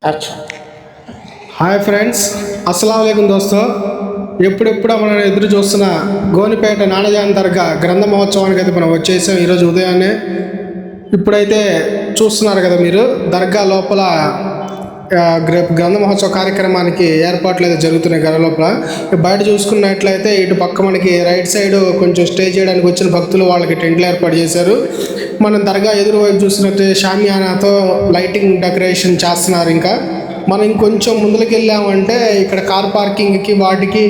अच्छा। Hi friends, అస్సలాము అలైకుం దోస్తో. ఎప్పుడెప్పుడు మనం ఎదురు చూస్తున్న గోనిపేట నానజాన్ దర్గా గ్రంథ మహోత్సవానికి అయితే మనం వచ్చేసాం ఈరోజు ఉదయాన్నే. ఇప్పుడైతే చూస్తున్నారు కదా మీరు, దర్గా లోపల గ్రంథ మహోత్సవ కార్యక్రమానికి ఏర్పాట్లు అయితే జరుగుతున్నాయి గల లోపల. బయట చూసుకున్నట్లయితే ఇటు పక్క మనకి రైట్ సైడ్ కొంచెం స్టే చేయడానికి వచ్చిన భక్తులు వాళ్ళకి టెంట్లు ఏర్పాటు చేశారు. మనం దర్గా ఎదురు వైపు చూసినట్టు షామియానాతో లైటింగ్ డెకరేషన్ చేస్తున్నారు. ఇంకా మనం ఇంకొంచెం ముందుకు వెళ్ళామంటే ఇక్కడ కార్ పార్కింగ్కి వాటికి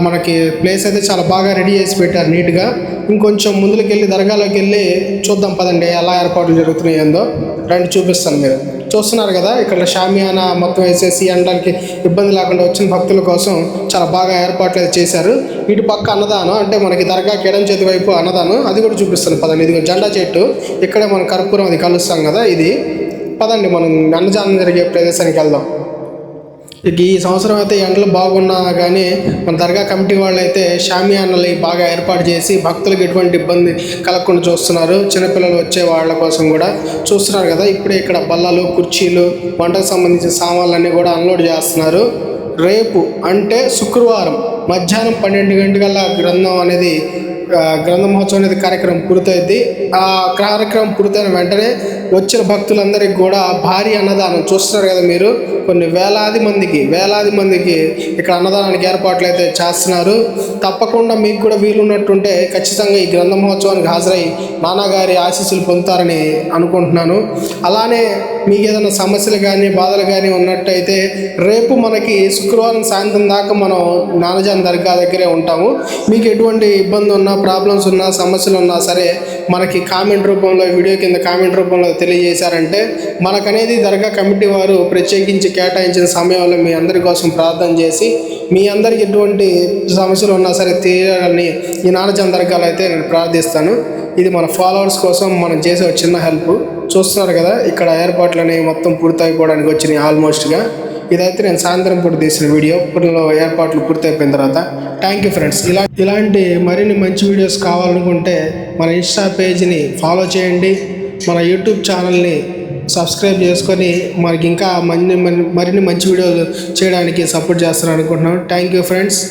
మనకి ప్లేస్ అయితే చాలా బాగా రెడీ చేసి పెట్టారు నీట్గా. ఇంకొంచెం ముందుకు వెళ్ళి దర్గాలోకి వెళ్ళి చూద్దాం పదండి, ఎలా ఏర్పాట్లు జరుగుతున్నాయి ఏందో రండి చూపిస్తాను. మీరు చూస్తున్నారు కదా, ఇక్కడ షామియానా మొత్తం వేసేసి ఎండలకి ఇబ్బంది లేకుండా వచ్చిన భక్తుల కోసం చాలా బాగా ఏర్పాట్లు అయితే చేశారు. ఇటు పక్క అన్నదానం, అంటే మనకి దర్గాకి ఎడం చేతి వైపు అన్నదానం, అది కూడా చూపిస్తాను పదండి. ఇది జెండా చెట్టు, ఇక్కడే మనం కర్పూరం అది కలుస్తాం కదా, ఇది పదండి మనం అన్నదానం జరిగే ప్రదేశానికి వెళ్దాం. ఇక ఈ సంవత్సరం అయితే ఎండలు బాగున్నా కానీ మన దర్గా కమిటీ వాళ్ళు అయితే షామియానాలు బాగా ఏర్పాటు చేసి భక్తులకు ఎటువంటి ఇబ్బంది కలగకుండా చూస్తున్నారు. చిన్నపిల్లలు వచ్చే వాళ్ళ కోసం కూడా చూస్తున్నారు కదా. ఇప్పుడే ఇక్కడ బల్లలు, కుర్చీలు, వంటకు సంబంధించిన సామాన్లన్నీ కూడా అన్లోడ్ చేస్తున్నారు. రేపు అంటే శుక్రవారం మధ్యాహ్నం 12 గంటల గ్రంథ మహోత్సవం అనేది కార్యక్రమం పూర్తయింది. ఆ కార్యక్రమం పూర్తయిన వెంటనే వచ్చిన భక్తులందరికీ కూడా భారీ అన్నదానం చూస్తున్నారు కదా మీరు. కొన్ని వేలాది మందికి ఇక్కడ అన్నదానానికి ఏర్పాట్లు అయితే చేస్తున్నారు. తప్పకుండా మీకు కూడా వీలున్నట్టుంటే ఖచ్చితంగా ఈ గ్రంథ మహోత్సవానికి హాజరై నాన్నగారి ఆశీస్సులు పొందుతారని అనుకుంటున్నాను. అలానే మీకు ఏదైనా సమస్యలు కానీ బాధలు కానీ ఉన్నట్టయితే రేపు మనకి శుక్రవారం సాయంత్రం దాకా మనం నానజాన్ దర్గా దగ్గరే ఉంటాము. మీకు ఎటువంటి ఇబ్బంది ఉన్నా, ప్రాబ్లమ్స్ ఉన్నా, సమస్యలు ఉన్నా సరే మనకి కామెంట్ రూపంలో, వీడియో కింద కామెంట్ రూపంలో తెలియజేశారంటే మనకనేది దర్గా కమిటీ వారు ప్రత్యేకించి కేటాయించిన సమయంలో మీ అందరి కోసం ప్రార్థన చేసి మీ అందరికి ఎటువంటి సమస్యలు ఉన్నా సరే తీరాలని ఈ నానజాన్ దర్గాలో అయితే నేను ప్రార్థిస్తాను. ఇది మన ఫాలోవర్స్ కోసం మనం చేసే ఒక చిన్న హెల్ప్. చూస్తున్నారు కదా, ఇక్కడ ఏర్పాట్లు అనేవి మొత్తం పూర్తయిపోవడానికి వచ్చినాయి ఆల్మోస్ట్గా. ఇదైతే నేను సాయంత్రం పూట తీసిన వీడియో. ఇప్పటిలో ఏర్పాట్లు పూర్తయిపోయిన తర్వాత థ్యాంక్ యూ ఫ్రెండ్స్. ఇలాంటి మరిన్ని మంచి వీడియోస్ కావాలనుకుంటే మన ఇన్స్టా పేజ్ని ఫాలో చేయండి, మన యూట్యూబ్ ఛానల్ని సబ్స్క్రైబ్ చేసుకొని మనకి ఇంకా మరిన్ని మంచి వీడియోలు చేయడానికి సపోర్ట్ చేస్తారని అనుకుంటున్నాను. Thank you friends.